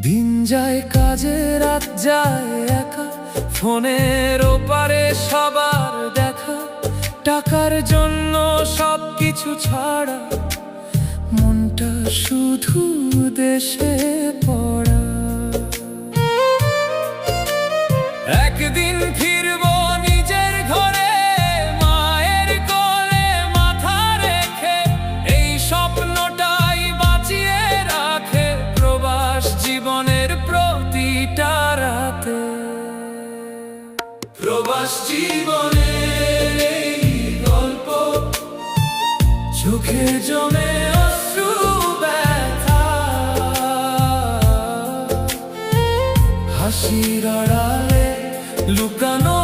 দিন যায় কাজে, রাত যায় একা, ফোনের ওপারে সবার দেখা। টাকার জন্য সবকিছু ছাড়া, মনটা শুধু দেশে পড়া। একদিন ফিরবো নিজের ঘরে, মায়ের কোলে মাথা রেখে, এই স্বপ্নটাই বাঁচিয়ে রাখে প্রবাস জীবনের প্রতিটা রাতে। প্রবাস জীবনের এই গল্প, চোখে জমে অশ্রু ব্যথা, হাসির আড়ালে লুকানো